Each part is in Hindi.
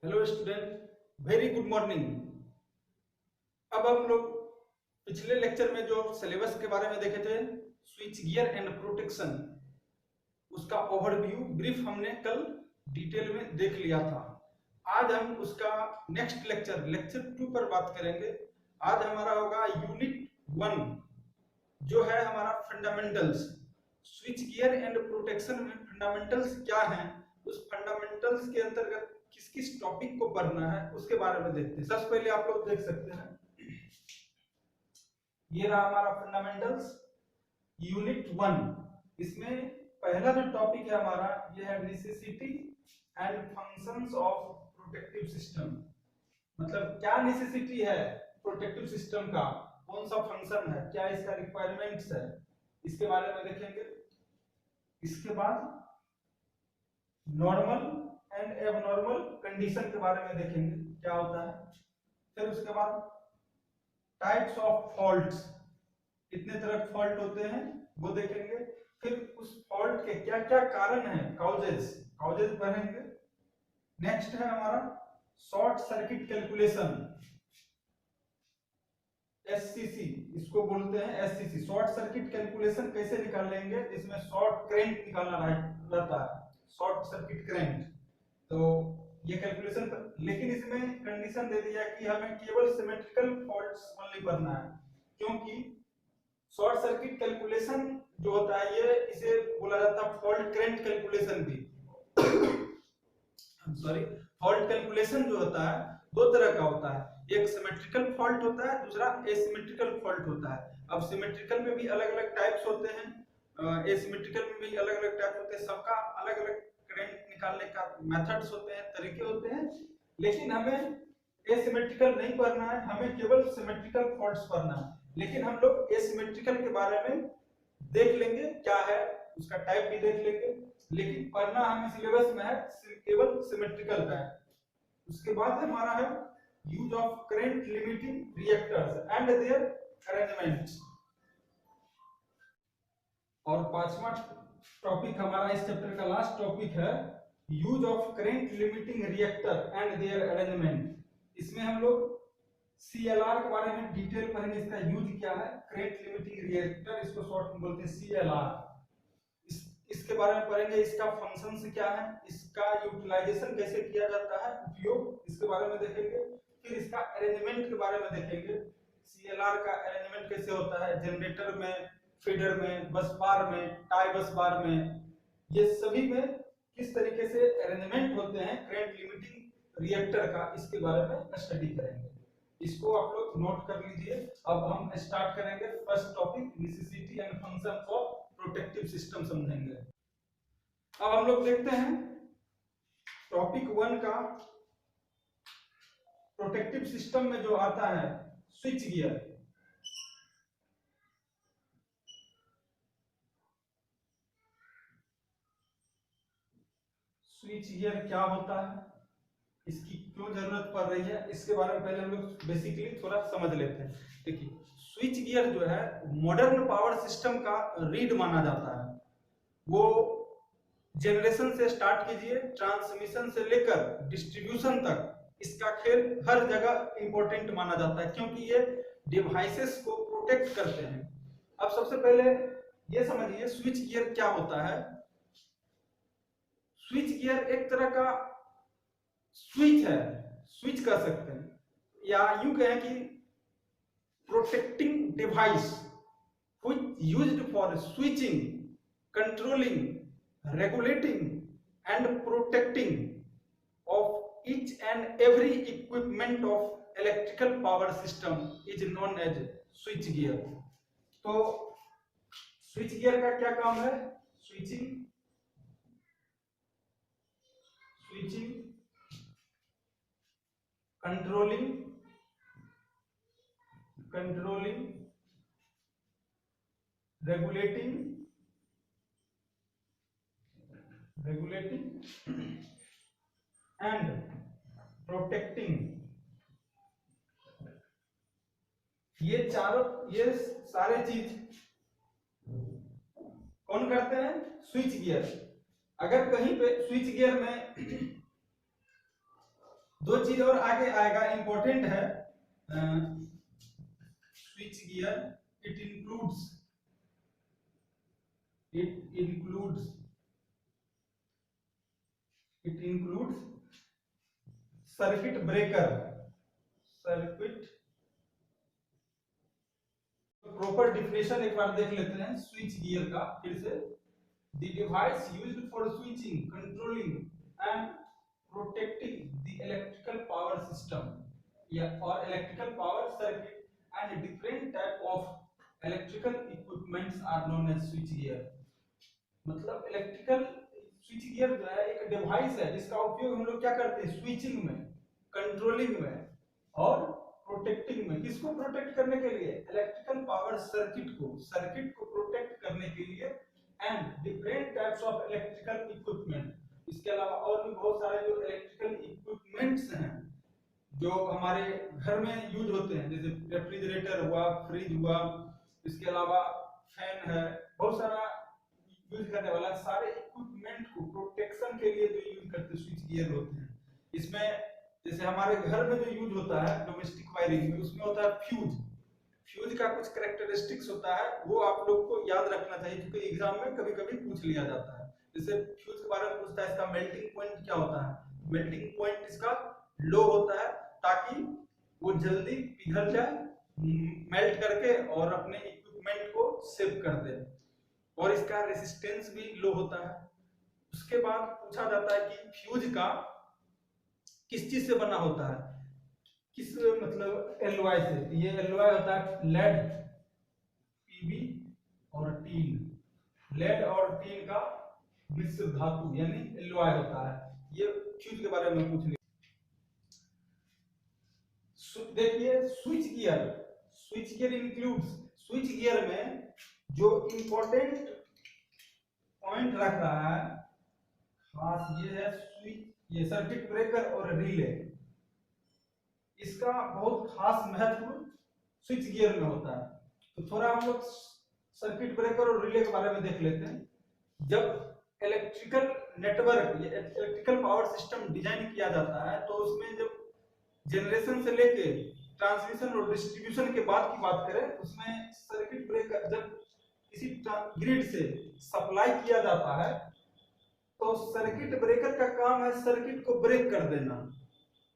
Hello student, very good morning. अब हम लोग पिछले लेक्चर में जो सिलेबस के बारे में देखे थे, स्विच गियर एंड प्रोटेक्शन, उसका ओवरव्यू ब्रीफ हमने कल डिटेल में देख लिया था। आज हम उसका नेक्स्ट लेक्चर 2 पर बात करेंगे। आज हमारा होगा यूनिट 1, जो है हमारा fundamentals. Switch gear and protection में फंडामेंटल्स क्या हैं, उस फंडामेंटल्स के अंतर्गत किस किस टॉपिक को पढ़ना है उसके बारे में देखते हैं। सबसे पहले आप लोग देख सकते हैं, ये रहा हमारा फंडामेंटल्स यूनिट 1। इसमें पहला जो टॉपिक है हमारा, ये है necessity and functions of protective system. मतलब क्या नेसेसिटी है प्रोटेक्टिव सिस्टम का, कौन सा फंक्शन है, क्या इसका रिक्वायरमेंट्स है, इसके बारे में देखेंगे। इसके बाद नॉर्मल एंड एबनॉर्मल कंडीशन के बारे में देखेंगे, क्या होता है। फिर उसके बाद टाइप्स ऑफ फॉल्ट्स, कितने तरह के फॉल्ट होते हैं वो देखेंगे। फिर उस फॉल्ट के क्या क्या कारण हैं, काउजेस पढ़ेंगे। नेक्स्ट है हमारा शॉर्ट सर्किट कैलकुलेशन, एससीसी इसको बोलते हैं। एससीसी शॉर्ट सर्किट कैलकुलेशन कैसे निकालेंगे, इसमें शॉर्ट करंट निकालना रहता है, शॉर्ट सर्किट करंट। तो ये कैलकुलेशन, लेकिन इसमें कंडीशन दे दिया कि हमें केवल सिमेट्रिकल फॉल्ट्स ओनली करना है, क्योंकि शॉर्ट सर्किट कैलकुलेशन जो होता है ये इसे बोला जाता है फॉल्ट करंट कैलकुलेशन भी। सॉरी, फॉल्ट कैलकुलेशन जो होता है दो तरह का होता है, एक सिमेट्रिकल फॉल्ट होता है, दूसरा एसिमेट्रिकल फॉल्ट होता है। अब सिमेट्रिकल में भी अलग अलग टाइप्स होते हैं, एसिमेट्रिकल में भी अलग अलग टाइप होते हैं, सबका अलग अलग करंट निकालने का मेथड्स होते हैं, तरीके होते हैं। लेकिन हमें एसिमेट्रिकल नहीं पढ़ना है, हमें केवल सिमेट्रिकल फॉल्ट्स पढ़ना है। लेकिन हम लोग एसिमेट्रिकल के बारे में देख लेंगे क्या है, उसका टाइप भी देख लेंगे, लेकिन पढ़ना हमें सिलेबस में है केवल सिमेट्रिकल का है। उसके बाद हमारा है use of current limiting reactors and their arrangements. और पांचवा टॉपिक हमारा इस चैप्टर का लास्ट टॉपिक है use of current limiting reactor and their arrangement. इसमें हम लोग सीएलआर के बारे में डिटेल पढ़ेंगे, इसका यूज क्या है, करंट लिमिटिंग रिएक्टर, इसको शॉर्ट में बोलते हैं सीएलआर। इसके बारे में पढ़ेंगे, इसका फंक्शंस क्या है, इसका यूटिलाइजेशन कैसे किया जाता है, उपयोग, इसके बारे में देखेंगे। फिर इसका अरेंजमेंट के बारे में देखेंगे, सीएलआर का अरेंजमेंट कैसे होता है, जनरेटर में, फीडर में, बस बार में, टाई बस बार में, ये सभी में किस तरीके से अरेंजमेंट होते हैं करंट लिमिटिंग रिएक्टर का, इसके बारे में स्टडी करेंगे। इसको आप लोग नोट कर लीजिए। अब हम स्टार्ट करेंगे first topic, necessity and functions of protective system समझेंगे। अब हम लोग देखते हैं टॉपिक 1 का, प्रोटेक्टिव सिस्टम में जो आता है स्विच गियर। स्विच गियर क्या होता है, इसकी क्यों जरूरत पड़ रही है, इसके बारे में पहले हम लोग बेसिकली थोड़ा समझ लेते हैं। देखिए, स्विच गियर जो है मॉडर्न पावर सिस्टम का रीढ़ माना जाता है। वो जनरेशन से स्टार्ट कीजिए, ट्रांसमिशन से लेकर डिस्ट्रीब्यूशन तक इसका खेल हर जगह इंपॉर्टेंट माना जाता है, क्योंकि ये डिवाइसेस को प्रोटेक्ट करते हैं। अब सबसे पहले ये समझिए स्विच गियर क्या होता है। स्विच गियर एक तरह का स्विच है, स्विच कह सकते हैं, या यूं कहें कि protecting device which used for switching, controlling, regulating and protecting of each and every equipment of electrical power system is known as switch gear। तो स्विच गियर का क्या काम है, switching, controlling, regulating and protecting। ये सारे चीज कौन करते हैं, स्विच गियर। अगर कहीं पे स्विच गियर में दो चीज और आगे आएगा, इंपॉर्टेंट है। Switch gear it includes circuit breaker. Proper definition एक बार देख लेते हैं स्विच गियर का फिर से। The device used for switching, controlling and protecting the electrical power system, or electrical power circuit, and different type of electrical equipments are known as switch gear। मतलब इलेक्ट्रिकल स्विच गियर जो है एक डिवाइस है जिसका उपयोग हम लोग क्या करते हैं, स्विचिंग में, कंट्रोलिंग में और प्रोटेक्टिंग में। किसको प्रोटेक्ट करने के लिए, इलेक्ट्रिकल पावर सर्किट को प्रोटेक्ट करने के लिए, and different types of electrical equipment. इसके अलावा और भी बहुत सारे जो इलेक्ट्रिकल इक्विपमेंट्स हैं जो हमारे घर में यूज होते हैं, जैसे रेफ्रिजरेटर हुआ, फ्रिज हुआ, इसके अलावा फैन है, बहुत सारा यूज करने वाला सारे इक्विपमेंट को प्रोटेक्शन के लिए जो यूज करते स्विच गियर होते हैं। इसमें जैसे हमारे घर में जो यूज होता है डोमेस्टिक वायरिंग में, उसमें होता है फ्यूज का कुछ कैरेक्टरिस्टिक्स होता है, वो आप लोग को याद रखना चाहिए क्योंकि एग्जाम में कभी कभी पूछ लिया जाता है। जैसे फ्यूज के बारे में पूछता है, इसका मेल्टिंग पॉइंट क्या होता है, मेल्टिंग पॉइंट इसका लो होता है ताकि वो जल्दी पिघल जाए, मेल्ट करके और अपने इक्विपमेंट को सेव कर दे, और इसका रेजिस्टेंस भी लो होता है। उसके बाद पूछा जाता है कि फ्यूज का किस चीज से बना होता है, किस मतलब एलॉय से। ये एलॉय होता है लेड, पीबी और टीन। लेड और टीन का मिश्र धातु यानी एलॉय होता है। ये फ्यूज के बारे में पूछ लिया। देखिए switch gear includes, switch gear में जो इंपॉर्टेंट पॉइंट रख रहा है खास ये है स्विच, ये सर्किट ब्रेकर और रिले। इसका बहुत खास महत्व स्विच गियर में होता है। तो थोड़ा हम लोग सर्किट ब्रेकर और रिले के बारे में देख लेते हैं। जब electrical network, electrical power system design किया जाता है तो उसमें जब जनरेशन से लेके ट्रांसमिशन और डिस्ट्रीब्यूशन के बाद की बात करें, उसमें सर्किट ब्रेकर जब किसी ग्रिड से सप्लाई किया जाता है तो सर्किट ब्रेकर का काम है सर्किट को ब्रेक कर देना।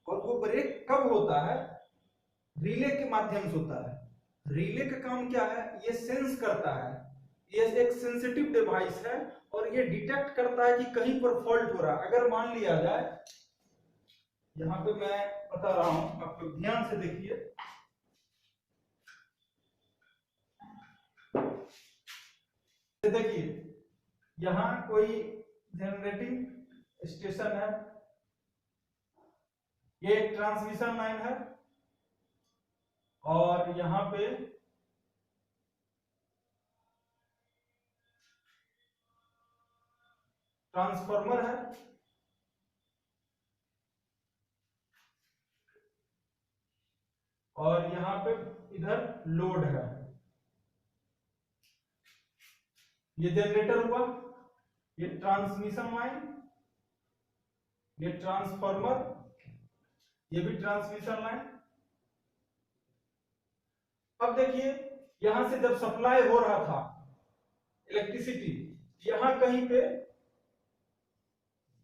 और वो ब्रेक कब होता है, रिले के माध्यम से होता है। रिले का काम क्या है, ये सेंस करता है, ये एक सेंसिटिव डिवाइस है और ये डिटेक्ट करता है कि कहीं पर फॉल्ट हो रहा है। अगर मान लिया जाए, यहाँ पे मैं बता रहा हूं, आप लोग ध्यान से देखिए। देखिए यहाँ कोई जनरेटिंग स्टेशन है, ये एक ट्रांसमिशन लाइन है और यहाँ पे ट्रांसफार्मर है और यहाँ पे इधर लोड है। ये जनरेटर हुआ, ये ट्रांसमिशन लाइन, ये ट्रांसफार्मर, ये भी ट्रांसमिशन लाइन। अब देखिए यहां से जब सप्लाई हो रहा था इलेक्ट्रिसिटी, यहां कहीं पे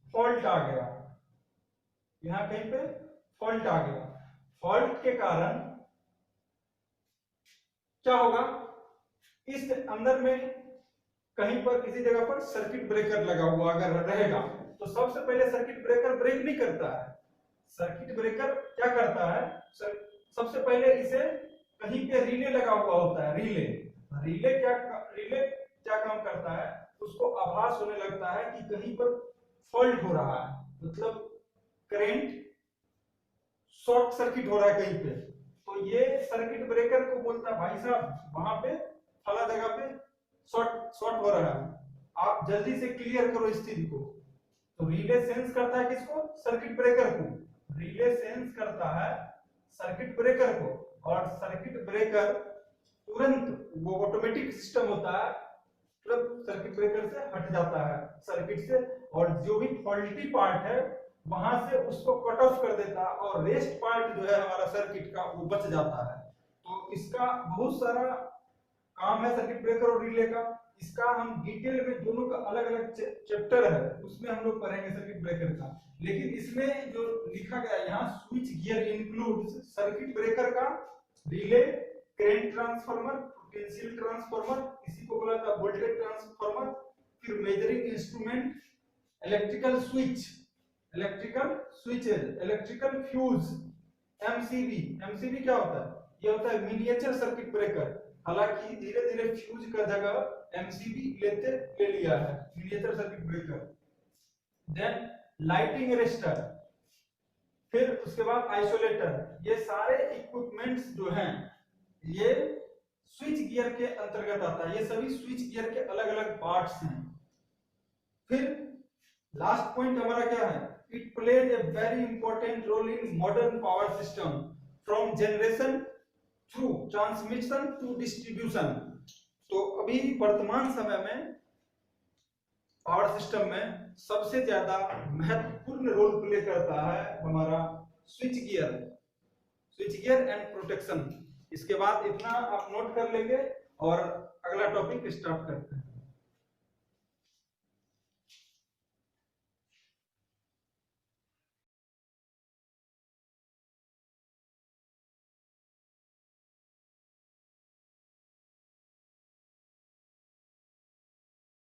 फॉल्ट आ गया, यहां कहीं पे फॉल्ट आ गया। फॉल्ट के कारण क्या होगा, इस अंदर में कहीं पर किसी जगह पर सर्किट ब्रेकर लगा हुआ अगर रहेगा तो सबसे पहले सर्किट ब्रेकर ब्रेक नहीं करता है। सर्किट ब्रेकर क्या करता है, सबसे पहले इसे कहीं पे रिले लगा हुआ होता है, रिले क्या काम करता है, उसको आभास होने लगता है कि कहीं पर फॉल्ट हो रहा है, मतलब करंट शॉर्ट सर्किट हो रहा है कहीं पे। तो ये सर्किट ब्रेकर को बोलता है भाई साहब वहां पे फला जगह पे शॉर्ट हो रहा है, आप जल्दी से क्लियर करो इस चीज को। तो रिले सेंस करता है किसको, सर्किट ब्रेकर को। रिले सेंस करता है सर्किट ब्रेकर को और सर्किट ब्रेकर तुरंत, वो ऑटोमेटिक सिस्टम होता है, तुरंत सर्किट ब्रेकर से हट जाता है सर्किट से, और जो भी फॉल्टी पार्ट है वहां से उसको कट ऑफ कर देता है और रेस्ट पार्ट जो है हमारा सर्किट का वो बच जाता है। तो इसका बहुत सारा काम है सर्किट ब्रेकर और रिले का। इसका हम डिटेल में दोनों का अलग अलग चैप्टर है उसमें हम लोग पढ़ेंगे सर्किट ब्रेकर का। लेकिन इसमें जो लिखा गया यहाँ switch gear includes circuit breaker का relay, current transformer, potential transformer, इसी को बोला था वोल्टेज ट्रांसफार्मर, फिर measuring instrument, electrical switch, electrical switches, electrical fuse, MCB. MCB क्या होता है? ये होता है मिनिएचर सर्किट ब्रेकर। हालांकि धीरे धीरे फ्यूज का जगह एमसीबी ले लिया है, miniature circuit breaker. Then lighting arrester, फिर उसके बाद आइसोलेटर। ये सारे इक्विपमेंट्स जो हैं ये स्विच गियर के अंतर्गत आता है। ये सभी स्विच गियर के अलग अलग पार्ट्स हैं। फिर लास्ट पॉइंट हमारा क्या है? It plays a very important role in modern power system from generation through transmission to distribution. तो अभी वर्तमान समय में पावर सिस्टम में सबसे ज्यादा महत्वपूर्ण रोल प्ले करता है हमारा स्विच गियर एंड प्रोटेक्शन। इसके बाद इतना आप नोट कर लेंगे और अगला टॉपिक स्टार्ट करते हैं।